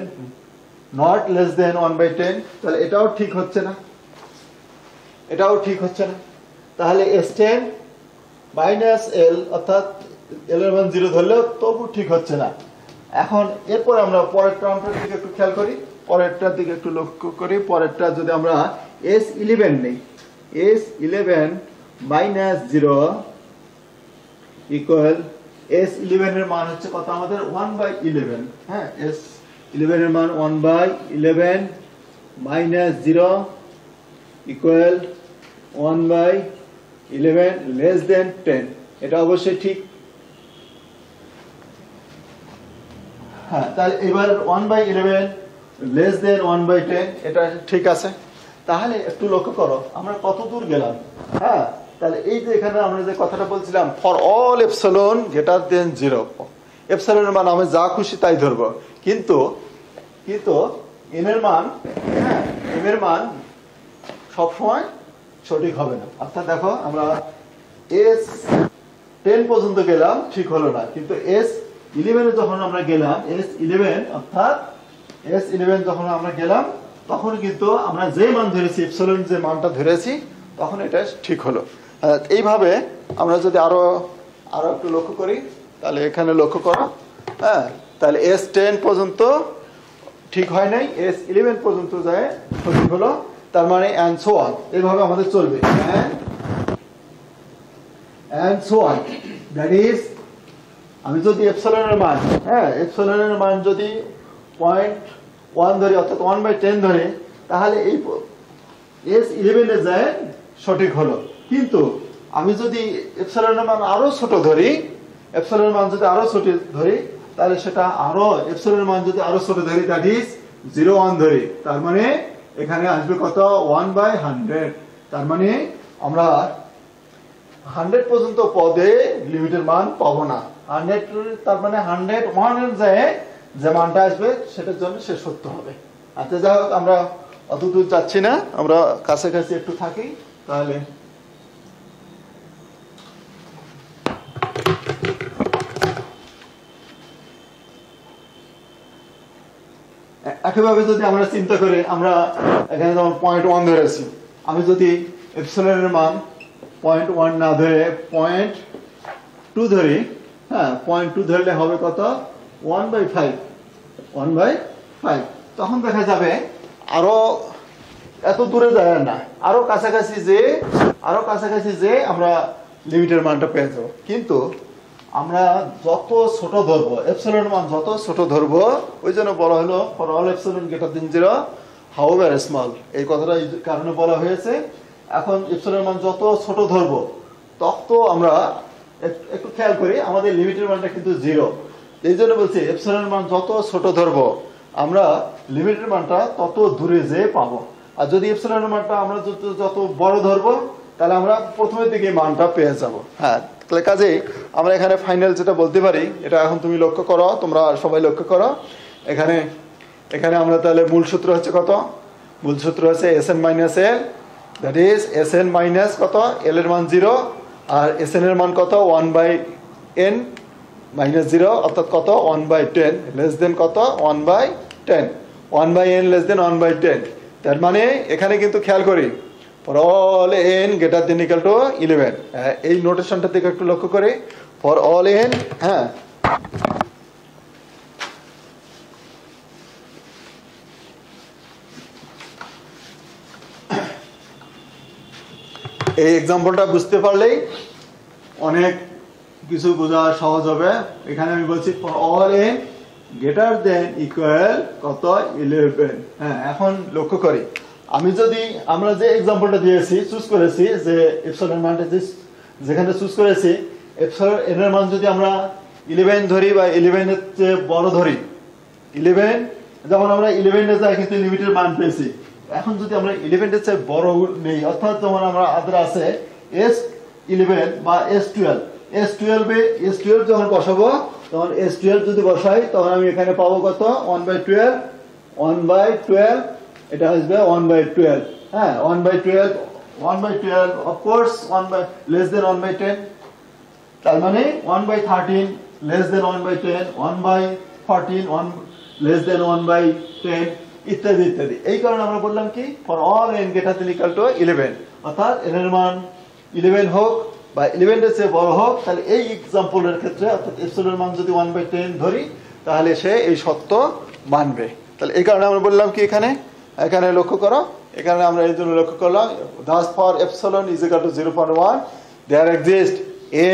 নট লেস দেন 1/10, তাহলে এটাও ঠিক হচ্ছে না, তাহলে s10 মাইনাস l অর্থাৎ l এর মান 0 ধরলেও তবু ঠিক হচ্ছে না। এখন এরপর আমরা পরের টার্মটার দিকে একটু খেয়াল করি, পরেরটার দিকে একটু লক্ষ্য করি। পরেরটা যদি আমরা s11 নেই, s11 মাইনাস 0 ইকুয়াল s11 এর মান হচ্ছে কত আমাদের 1/11, হ্যাঁ s11 এর মান 1/11 মাইনাস 0 ইকুয়াল 1/11 লেস দেন 10, এটা অবশ্যই ঠিক। হ্যাঁ তাহলে এবার 1/11 লেস দেন 1/10, এটা ঠিক আছে। তাহলে একটু লক্ষ্য করো আমরা কত দূর গেলাম, হ্যাঁ তাহলে এই যে এখানে আমরা যে কথাটা বলছিলাম for all epsilon greater than 0, এপসিলনের মান আমি যা খুশি তাই ধরবো, কিন্তু এম এর মান, হ্যাঁ এম এর মান সবসময় সঠিক হবে না। অর্থাৎ দেখো আমরা s10 পর্যন্ত গেলাম ঠিক হলো না, কিন্তু s11 এ যখন আমরা গেলাম, s11 অর্থাৎ s11 যখন আমরা গেলাম তখন কিন্তু আমরা যে মান ধরেছি, এপসিলন যে মানটা ধরেছি তখন এটা ঠিক হলো। এইভাবে আমরা যদি আরো একটু লক্ষ্য করি, তাহলে এখানে লক্ষ্য করো, হ্যাঁ তাহলে s10 পর্যন্ত ঠিক হয় নাই, s11 পর্যন্ত যায় সঠিক হলো, তার মানে and so on, এইভাবে আমাদের চলবে and so on, that is আমি যদি এপসিলনের মান, হ্যাঁ এপসিলনের মান যদি 0.1 ধরি অর্থাৎ 1/10 ধরে, তাহলে এই s11 এ যায় সঠিক হলো। কিন্তু আমি যদি এপসিলনের মান আরো ছোট ধরি, এপসিলনের মান যদি আরো ছোট ধরি, তাহলে সেটা আরো এপসিলনের মান যদি আরো ছোট ধরি, দ্যাট ইজ 0.1 ধরি, তার মানে এখানে আসবে কত 1/100, তার মানে আমরা 100 পর্যন্ত পদে লিমিটের মান পাবো না, 100 তার মানে 101 এর যায় যে মানটা আসবে সেটার জন্য সে সত্য হবে। আচ্ছা যাই হোক আমরা অত দূর যাচ্ছি না, আমরা কাছাকাছি একটু থাকি। তাহলে একইভাবে যদি আমরা চিন্তা করি, আমরা এখানে যেমন 0.1 ধরেছি, আমি যদি এপসিলনের মান 0.1 না ধরে 0.2 ধরি, হ্যাঁ 0.2 ধরলে হবে কত 1/5, তখন দেখা যাবে আরো এত দূরে যায় না, আরো কাছাকাছি যে আমরা লিমিটের মানটা পেয়ে যাবো। কিন্তু আমরা যত ছোট ধরবো, এপসিলন মান যত ছোট ধরবো, ওই জন্য বলা হলো for all epsilon greater than 0 however small, এই কথাটা এই কারণে বলা হয়েছে। এখন এপসিলন মান যত ছোট ধরবো তত আমরা একটু খেয়াল করি আমাদের লিমিটের মানটা কিন্তু 0, এই জন্য বলছি এপসিলন মান যত ছোট ধরবো আমরা লিমিটের মানটা তত দূরে যেয়ে পাবো। আর যদি এপসিলন মানটা আমরা যত বড় ধরবো তাহলে আমরা প্রথমের দিকে মানটা পেয়ে যাব। হ্যাঁ তাহলে কাজেই আমরা এখানে ফাইনাল যেটা বলতে পারি, এটা এখন তুমি লক্ষ্য করো, তোমরা সবাই লক্ষ্য করো, এখানে আমরা তাহলে মূল সূত্র হচ্ছে কত, মূল সূত্র হচ্ছে Sn minus L, that is Sn minus কত এল এর মান 0, আর Sn এর মান কত 1/n মাইনাস 0 অর্থাৎ কত 1/10 লেস দেন কত 1/10, 1/n লেস দেন 1/10, তার মানে এখানে কিন্তু খেয়াল করি for all n greater than equal two 11, এই নোটেশনটা থেকে একটু লক্ষ্য করি, ফর অল n, হ্যাঁ এই এক্সাম্পলটা বুঝতে পারলেই অনেক কিছু বোঝা সহজ হবে। এখানে আমি বলছি for all n greater than equal কত 11, হ্যাঁ এখন লক্ষ্য করি আমরা যে এক্সাম্পলটা দিয়েছি চুজ করেছি, যে এপসিলন মানটা যেখানে চুজ করেছি এপসিলন এন এর মান যদি আমরা 11 ধরি বা 11 এর চেয়ে বড় ধরি, 11 যেমন আমরা 11 এর জায়গায় কিন্তু লিমিটের মান পেয়েছি, এখন যদি আমরা 11 এর চেয়ে বড় নেই, অর্থাৎ যেমন আমরা আদর আছে S11 বা S12 যখন বসাবো তখন S12 যদি বসাই তখন আমি এখানে পাবো কত 1/12 এটা আসবে 1/12, হ্যাঁ 1/12 of course 1 by less than 1/10, তার মানে 1/13 less than 1/10, 1/14 1 less than 1/10 ইত্যাদি ইত্যাদি। এই কারণে আমরা বললাম কি for all n greater than equal to 11, অর্থাৎ n এর মান 11 হোক বা 11 এর চেয়ে বড় হোক, তাহলে এই এক্সাম্পলের ক্ষেত্রে অর্থাৎ এপসিলনের মান যদি 1/10 ধরি তাহলে সে এই শর্ত মানবে। তাহলে এই কারণে আমরা বললাম কি এখানে লক্ষ্য করো, এখানে আমরা এই জন্য লক্ষ্য করলাম thus for epsilon is equal to 0.1 there exists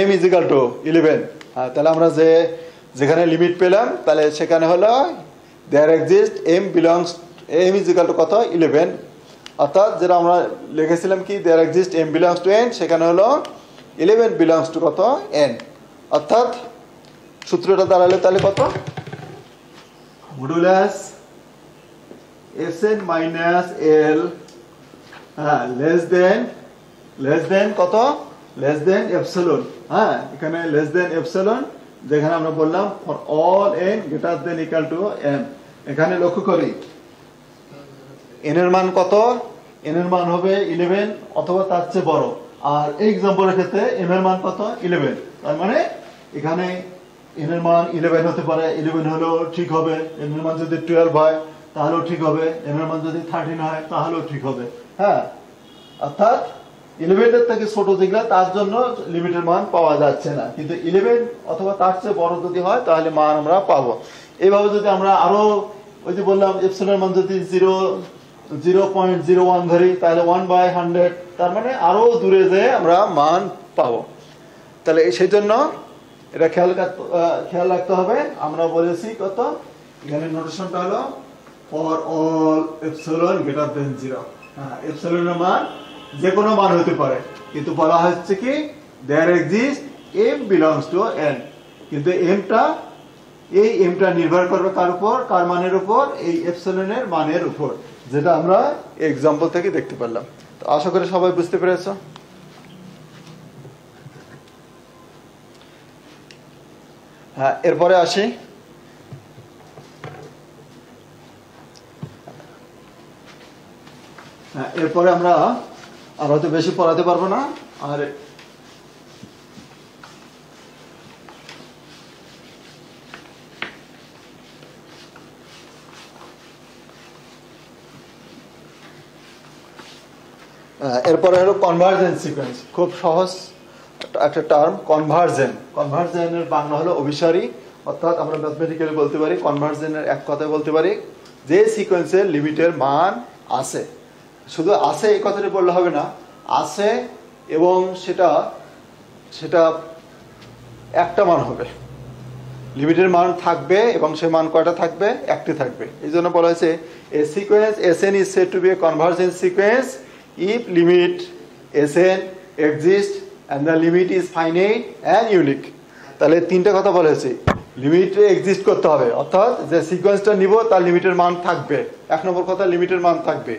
m is equal to 11। তাহলে আমরা যেখানে লিমিট পেলাম তাহলে সেখানে হলো there exists m is equal to কত 11, অর্থাৎ যেটা আমরা লিখেছিলাম কি there exists m belongs to n, সেখানে হলো 11 belongs to কত n, অর্থাৎ সূত্রটা দাঁড়ালে তাহলে কত modulus Sn minus L less than কত less than epsilon, হ্যাঁ এখানে less than epsilon যেখানে আমরা বললাম for all n greater than equal to m। এখানে লক্ষ্য করি n এর মান কত, n এর মান হবে 11 অথবা তার চেয়ে বড়, আর এই एग्जांपलेর ক্ষেত্রে m এর মান কত 11, তার মানে এখানে n এর মান 11 হতে পারে, 11 হলো ঠিক হবে, n এর মান যদি 12 হয় তাহলেও ঠিক হবে, n এর মান যদি 13 হয় তাহলেও ঠিক হবে, হ্যাঁ অর্থাৎ 11 এর থেকে ছোট যেগুলা তার জন্য লিমিটের মান পাওয়া যাচ্ছে না, কিন্তু 11 অথবা তার চেয়ে বড় যদি হয় তাহলে মান আমরা পাবো। এইভাবে যদি আমরা আরো ওই যে বললাম এপসিলনের মান যদি 0.01 ধরি তাহলে 1/100, তার মানে আরো দূরে যেয়ে আমরা মান পাবো। তাহলে সেই জন্য এটা খেয়াল রাখতে হবে। আমরা বলেছি কত এখানে নোটেশনটা হলো for all epsilon greater than 0, এপসিলনের মান যে কোনো মান হতে পারে, কিন্তু বলা হচ্ছে কি there exists m belongs to n, কিন্তু এই mটা নির্ভর করবে কার উপর, কার মানের উপর, এই এপসিলনের মানের উপর, যেটা আমরা एग्जांपल থেকে দেখতে পারলাম। তো আশা করি সবাই বুঝতে পেরেছো। হ্যাঁ এরপরে আসি এরপরে আমরা আর হয়তো বেশি পড়াতে পারবো না, আর এরপরে হলো কনভার্জেন্স সিকোয়েন্স, খুব সহজ একটা টার্ম কনভার্জেনের বাংলা হলো অভিসারী, অর্থাৎ আমরা ম্যাথমেটিক্যালি বলতে পারি কনভার্জেনের এক কথায় বলতে পারি যে সিকোয়েন্সের লিমিটের মান আছে, শুধু আছে এই কথাটা বললে হবে না, আছে এবং সেটা একটা মান হবে, লিমিটের মান থাকবে এবং সে মান কয়টা থাকবে, একটি থাকবে। এই জন্য বলা হয়েছে a sequence Sn is said to be a convergent sequence if limit Sn exists and the limit is finite and unique। তাহলে তিনটা কথা বলা হয়েছে, লিমিট এক্সিস্ট করতে হবে, অর্থাৎ যে সিকোয়েন্সটা নিব তার লিমিটের মান থাকবে, এক নম্বর কথা লিমিটের মান থাকবে,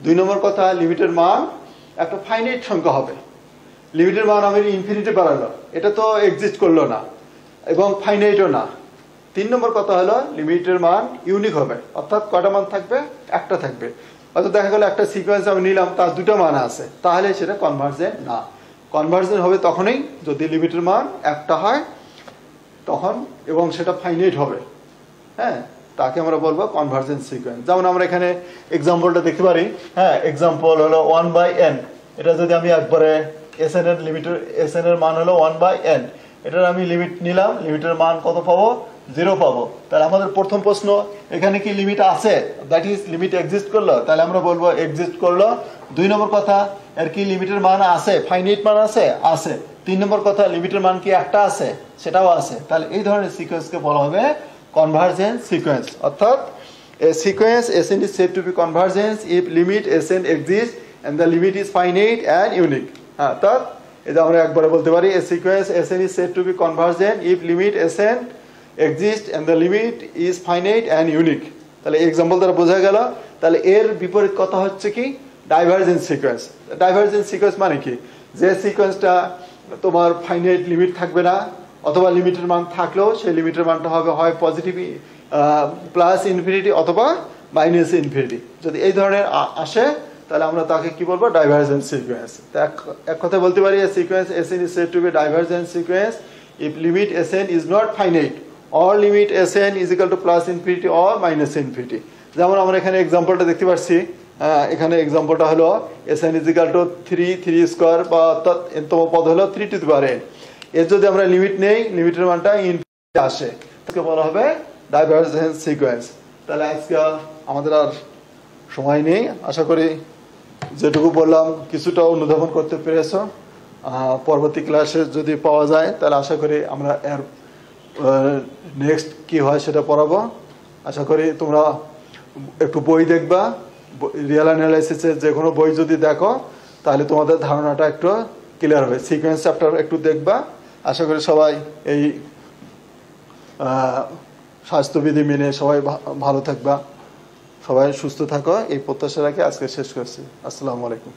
দুই নম্বর কথা লিমিটের মান একটা ফাইনাইট সংখ্যা হবে, লিমিটের মান আমি ইনফিনিটি বাড়ালো এটা তো এক্সিস্ট করলো না এবং ফাইনাইটও না, তিন নম্বর কথা হলো লিমিটের মান ইউনিক হবে, অর্থাৎ কয়টা মান থাকবে, একটা থাকবে। হয়তো দেখা গেল একটা সিকোয়েন্স আমি নিলাম তার দুটো মান আছে, তাহলে সেটা কনভার্জেন্ট না। কনভার্জেন্ট হবে তখনই যদি লিমিটের মান একটা হয় তখন এবং সেটা ফাইনাইট হবে, হ্যাঁ তাকে আমরা বলবো কনভার্জেন্ট সিকোয়েন্স। যেমন আমরা এখানে এক্সাম্পলটা দেখতে পারি, হ্যাঁ এক্সাম্পল হলো 1/n, এটা যদি আমি একবারে Sn এর মান হলো 1/n, এটার আমি লিমিট নিলাম, লিমিটের মান কত পাবো, 0 পাবো। তাহলে আমাদের প্রথম প্রশ্ন এখানে কি লিমিট আছে, দ্যাট ইজ লিমিট এক্সিস্ট করলো, তাহলে আমরা বলবো এক্সিস্ট করলো। দুই নম্বর কথা এর কি লিমিটের মান আছে, ফাইনাইট মান আছে। তিন নম্বর কথা লিমিটের মান কি একটা আছে, সেটাও আছে। তাহলে এই ধরনের সিকোয়েন্সকে বলা হবে কনভার্জেন্ট সিকোয়েন্স, অর্থাৎ a sequence Sn is said to be convergent if limit Sn exists and the limit is finite and unique। অর্থাৎ এই যে আমরা একবারে বলতে পারি a sequence Sn is said to be convergent if limit Sn exists and the limit is finite and unique. তাহলে example দ্বারা বোঝা গেল। তাহলে এর বিপরীত কথা হচ্ছে কি ডাইভারজেন্ট সিকোয়েন্স। ডাইভারজেন্ট সিকোয়েন্স মানে কি, যে সিকোয়েন্সটা তোমার ফাইনাইট লিমিট থাকবে না, অথবা লিমিটের মান থাকলেও সেই লিমিটের মানটা হবে হয় পজিটিভ প্লাস ইনফিনিটি অথবা মাইনাস ইনফিনিটি। যদি এই ধরনের আসে তাহলে আমরা তাকে কি বলবো, ডাইভারজেন্ট সিকোয়েন্স। এক কথা বলতে পারি a sequence Sn is said to be divergent sequence if limit Sn is not finite or limit Sn is equal to plus infinity or minus infinity। যেমন আমরা এখানে এক্সাম্পলটা দেখতে পাচ্ছি, এখানে এক্সাম্পলটা হলো Sn is equal to 3 square বা অর্থাৎ n তম পদ হলো 3 টু দি পাওয়ার n। এর যদি আমরা লিমিট নেই, লিমিটের মানটা ইনফিনিটি আসে, তাকে বলা হবে ডাইভারজেন্ট সিকোয়েন্স। তাহলে আজকে আমাদের আর সময় নেই, আশা করি যেটুকু বললাম কিছুটা অনুধাবন করতে পেরেছো। পরবর্তী ক্লাসে যদি পাওয়া যায় তাহলে আশা করি আমরা এর নেক্সট কি হয় সেটা পড়াবো। আশা করি তোমরা একটু বই দেখবা, রিয়েল অ্যানালাইসিসের যে কোনো বই যদি দেখো তাহলে তোমাদের ধারণাটা একটু ক্লিয়ার হবে। সিকোয়েন্স চ্যাপ্টার একটু দেখবা। আশা করি সবাই এই স্বাস্থ্যবিধি মেনে সবাই ভালো থাকবা, সবাই সুস্থ থাকো, এই প্রত্যাশা রাখে আজকে শেষ করছি। আসসালামু আলাইকুম।